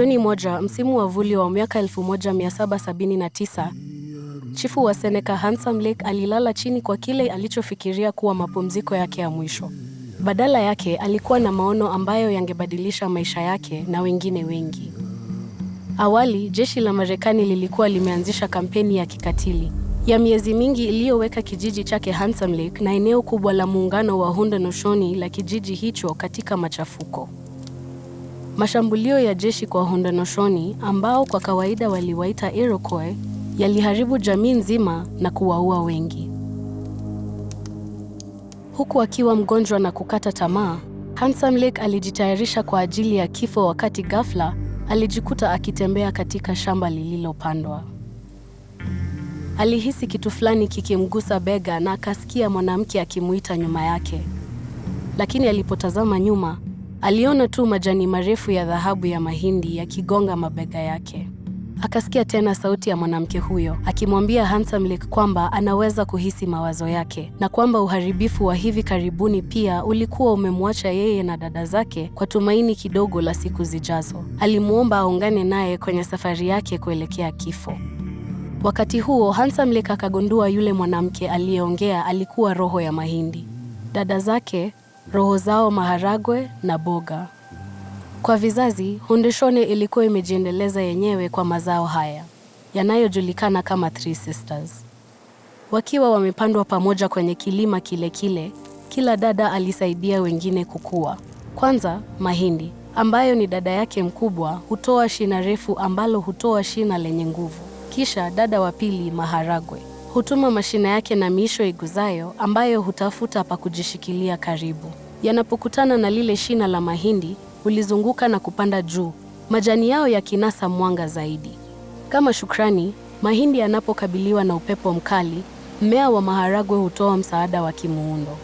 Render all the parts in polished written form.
Jioni moja, msimu wa vuli wa mwaka 1779, chifu wa Seneca Handsome Lake alilala chini kwa kile alichofikiria kuwa mapumziko yake ya mwisho. Badala yake, alikuwa na maono ambayo yangebadilisha maisha yake na wengine wengi. Awali, jeshi la Marekani lilikuwa limeanzisha kampeni ya kikatili ya miezi mingi iliyoweka kijiji chake Handsome Lake na eneo kubwa la muungano wa Haudenosaunee la kijiji hicho katika machafuko. Mashambulio ya jeshi kwa Haudenosaunee, ambao kwa kawaida waliwaita Iroquois, yaliharibu jamii nzima na kuwaua wengi. Huku akiwa mgonjwa na kukata tamaa, Handsome Lake alijitayarisha kwa ajili ya kifo wakati ghafla alijikuta akitembea katika shamba lililopandwa. Alihisi kitu fulani kikimgusa bega na akasikia mwanamke akimuita nyuma yake. Lakini alipotazama nyuma, aliona tu majani marefu ya dhahabu ya mahindi yakigonga mabega yake. Akasikia tena sauti ya mwanamke huyo akimwambia Handsome Lake kwamba anaweza kuhisi mawazo yake na kwamba uharibifu wa hivi karibuni pia ulikuwa umemwacha yeye na dada zake kwa tumaini kidogo la siku zijazo. Alimuomba aungane naye kwenye safari yake kuelekea kifo. Wakati huo, Handsome Lake akagundua yule mwanamke aliyeongea alikuwa roho ya mahindi. Dada zake, roho zao maharagwe na boga. Kwa vizazi, Haudenosaunee ilikuwa imejiendeleza yenyewe kwa mazao haya, yanayojulikana kama Three Sisters. Wakiwa wamepandwa pamoja kwenye kilima kile kile, kila dada alisaidia wengine kukua. Kwanza, mahindi, ambayo ni dada yake mkubwa, hutoa shina refu ambalo hutoa shina lenye nguvu. Kisha dada wa pili, maharagwe, hutuma mashina yake na miisho iguzayo ambayo hutafuta pa kujishikilia karibu. Yanapokutana na lile shina la mahindi, ulizunguka na kupanda juu, majani yao yakinasa mwanga zaidi. Kama shukrani, mahindi yanapokabiliwa na upepo mkali, mmea wa maharagwe hutoa msaada wa kimuundo.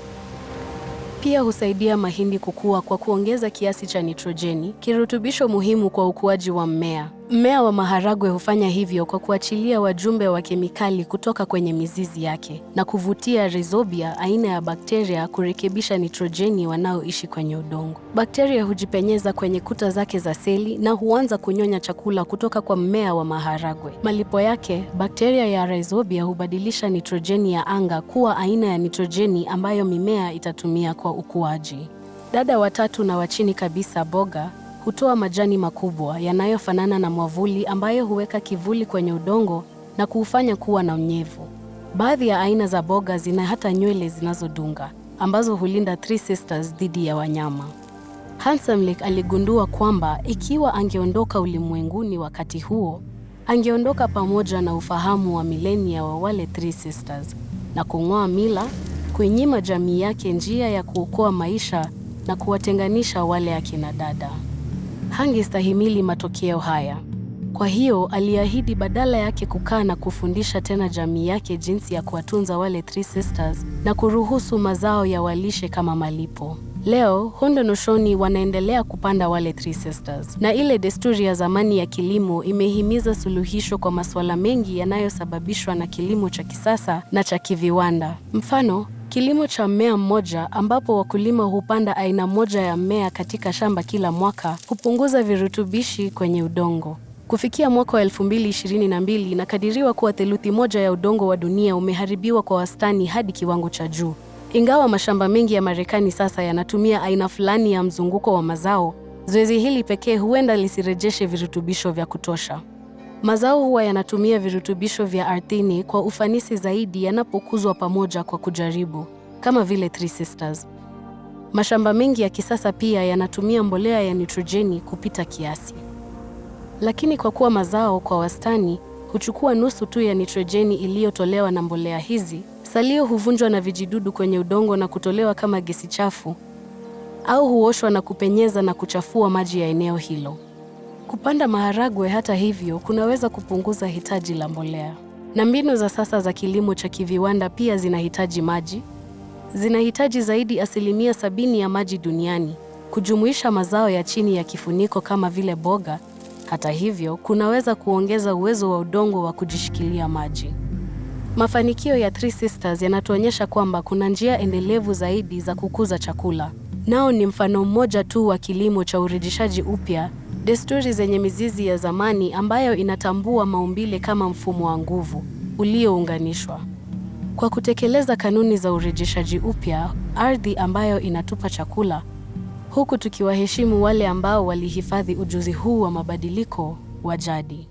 Pia husaidia mahindi kukua kwa kuongeza kiasi cha nitrojeni, kirutubisho muhimu kwa ukuaji wa mmea. Mmea wa maharagwe hufanya hivyo kwa kuachilia wajumbe wa kemikali kutoka kwenye mizizi yake na kuvutia rhizobia, aina ya bakteria, kurekebisha nitrojeni wanaoishi kwenye udongo. Bakteria hujipenyeza kwenye kuta zake za seli na huanza kunyonya chakula kutoka kwa mmea wa maharagwe. Malipo yake, bakteria ya rhizobia hubadilisha nitrojeni ya anga kuwa aina ya nitrojeni ambayo mimea itatumia kwa ukuaji. Dada watatu na wa chini kabisa, boga, hutoa majani makubwa yanayofanana na mwavuli ambayo huweka kivuli kwenye udongo na kuufanya kuwa na unyevu. Baadhi ya aina za boga zina hata nywele zinazodunga ambazo hulinda Three Sisters dhidi ya wanyama. Handsome Lake aligundua kwamba ikiwa angeondoka ulimwenguni wakati huo, angeondoka pamoja na ufahamu wa milenia wa wale Three Sisters na kung'oa mila, kuinyima jamii yake njia ya kuokoa maisha na kuwatenganisha wale akina dada. Hangestahimili matokeo haya. Kwa hiyo aliahidi badala yake kukaa na kufundisha tena jamii yake jinsi ya kuwatunza wale Three Sisters na kuruhusu mazao ya walishe kama malipo. Leo, Haudenosaunee wanaendelea kupanda wale Three Sisters, na ile desturi ya zamani ya kilimo imehimiza suluhisho kwa masuala mengi yanayosababishwa na kilimo cha kisasa na cha kiviwanda. Mfano, kilimo cha mmea mmoja ambapo wakulima hupanda aina moja ya mmea katika shamba kila mwaka hupunguza virutubishi kwenye udongo. Kufikia mwaka wa 2022, inakadiriwa kuwa theluthi moja ya udongo wa dunia umeharibiwa kwa wastani hadi kiwango cha juu. Ingawa mashamba mengi ya Marekani sasa yanatumia aina fulani ya mzunguko wa mazao, zoezi hili pekee huenda lisirejeshe virutubisho vya kutosha. Mazao huwa yanatumia virutubisho vya ardhini kwa ufanisi zaidi yanapokuzwa pamoja kwa kujaribu, kama vile Three Sisters. Mashamba mengi ya kisasa pia yanatumia mbolea ya nitrojeni kupita kiasi. Lakini kwa kuwa mazao kwa wastani huchukua nusu tu ya nitrojeni iliyotolewa na mbolea hizi, salio huvunjwa na vijidudu kwenye udongo na kutolewa kama gesi chafu, au huoshwa na kupenyeza na kuchafua maji ya eneo hilo. Kupanda maharagwe, hata hivyo, kunaweza kupunguza hitaji la mbolea. Na mbinu za sasa za kilimo cha kiviwanda pia zinahitaji maji. Zinahitaji zaidi 70% ya maji duniani, kujumuisha mazao ya chini ya kifuniko kama vile boga. Hata hivyo, kunaweza kuongeza uwezo wa udongo wa kujishikilia maji. Mafanikio ya Three Sisters yanatuonyesha kwamba kuna njia endelevu zaidi za kukuza chakula. Nao ni mfano mmoja tu wa kilimo cha urejeshaji upya desturi zenye mizizi ya zamani ambayo inatambua maumbile kama mfumo wa nguvu uliounganishwa. Kwa kutekeleza kanuni za urejeshaji upya, ardhi ambayo inatupa chakula, huku tukiwaheshimu wale ambao walihifadhi ujuzi huu wa mabadiliko wa jadi.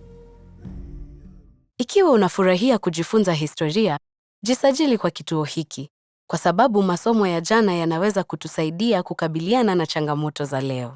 Ikiwa unafurahia kujifunza historia, jisajili kwa kituo hiki, kwa sababu masomo ya jana yanaweza kutusaidia kukabiliana na changamoto za leo.